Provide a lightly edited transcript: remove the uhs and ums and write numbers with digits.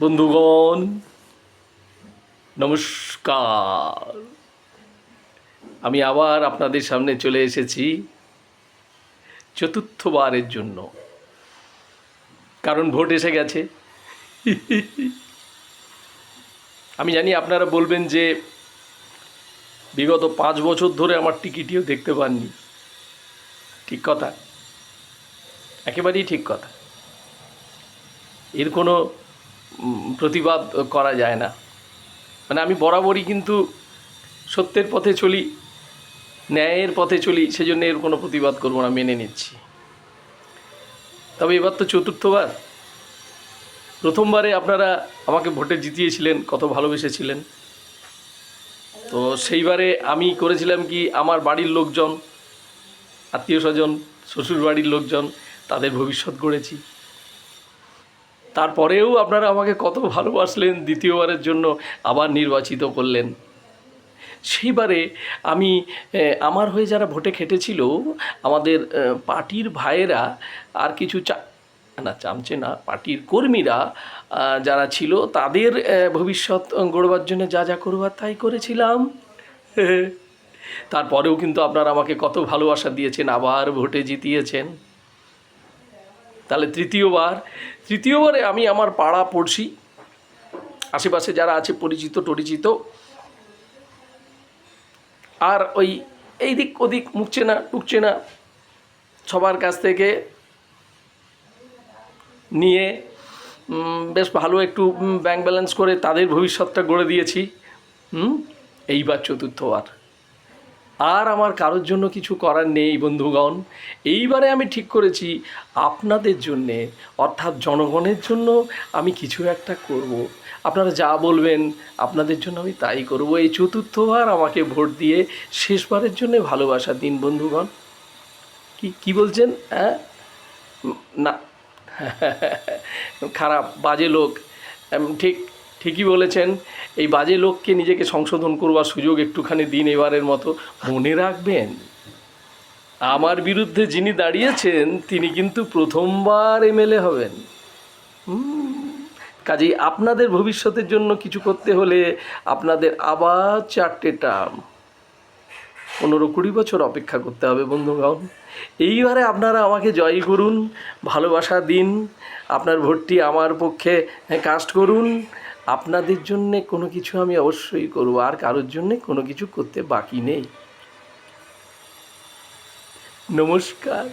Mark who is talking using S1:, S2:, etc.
S1: বন্ধুগণ নমস্কার। আমি আবার আপনাদের সামনে চলে এসেছি চতুর্থবারের জন্য, কারণ ভোট এসে গেছে। আমি জানি আপনারা বলবেন যে বিগত 5 বছর ধরে আমার টিকিটিও দেখতে পাননি। ঠিক কথা, একেবারেই ঠিক কথা। এর কোনো প্রতিবাদ করা যায় না। মানে আমি বরাবরই কিন্তু সত্যের পথে চলি, ন্যায়ের পথে চলি, সেজন্য এর কোনো প্রতিবাদ করব না, মেনে নিচ্ছি। তবে এবার তো চতুর্থবার। প্রথমবারে আপনারা আমাকে ভোটে জিতিয়েছিলেন, কত ভালোবেসেছিলেন। তো সেইবারে আমি করেছিলাম কি, আমার বাড়ির লোকজন, আত্মীয় স্বজন, শ্বশুর বাড়ির লোকজন, তাদের ভবিষ্যৎ গড়েছি। তারপরেও আপনারা আমাকে কত ভালোবাসলেন, দ্বিতীয়বারের জন্য আবার নির্বাচিত করলেন। সেইবারে আমি আমার হয়ে যারা ভোটে খেটেছিল, আমাদের পার্টির ভাইয়েরা আর কিছু চামচে না, পার্টির কর্মীরা যারা ছিল, তাদের ভবিষ্যৎ গড়বার জন্য যা যা করবার তাই করেছিলাম। তারপরেও কিন্তু আপনারা আমাকে কত ভালোবাসা দিয়েছেন, আবার ভোটে জিতিয়েছেন। তাহলে তৃতীয়বারে আমি আমার পাড়া পড়শি, আশেপাশে যারা আছে পরিচিত টরিচিত, আর ওই এই দিক ওদিক মুখছে না টুকছে না, সবার কাছ থেকে নিয়ে বেশ ভালো একটু ব্যাংক ব্যালেন্স করে তাদের ভবিষ্যৎটা গড়ে দিয়েছি। এইবার চতুর্থবার। আর আমার কারোর জন্য কিছু করার নেই বন্ধুগণ। এইবারে আমি ঠিক করেছি আপনাদের জন্যে, অর্থাৎ জনগণের জন্য আমি কিছু একটা করব। আপনারা যা বলবেন আপনাদের জন্য আমি তাই করব। এই চতুর্থবার আমাকে ভোট দিয়ে শেষবারের জন্য ভালোবাসা দিন বন্ধুগণ। কি বলছেন? হ্যাঁ না, খারাপ বাজে লোক, ঠিকই বলেছেন। এই বাজে লোককে নিজেকে সংশোধন করবার সুযোগ একটুখানি দিন এবারের মতো। মনে রাখবেন, আমার বিরুদ্ধে যিনি দাঁড়িয়েছেন তিনি কিন্তু প্রথমবার এমএলএ হবেন। কাজেই আপনাদের ভবিষ্যতের জন্য কিছু করতে হলে আপনাদের আবার 4টে টার্ম, 15-20 বছর অপেক্ষা করতে হবে বন্ধুগণ। এইবারে আপনারা আমাকে জয় করুন, ভালোবাসা দিন, আপনার ভোটটি আমার পক্ষে কাস্ট করুন। আপনাদের জন্যে কোনো কিছু আমি অবশ্যই করব, আর কারোর জন্যে কোনো কিছু করতে বাকি নেই। নমস্কার।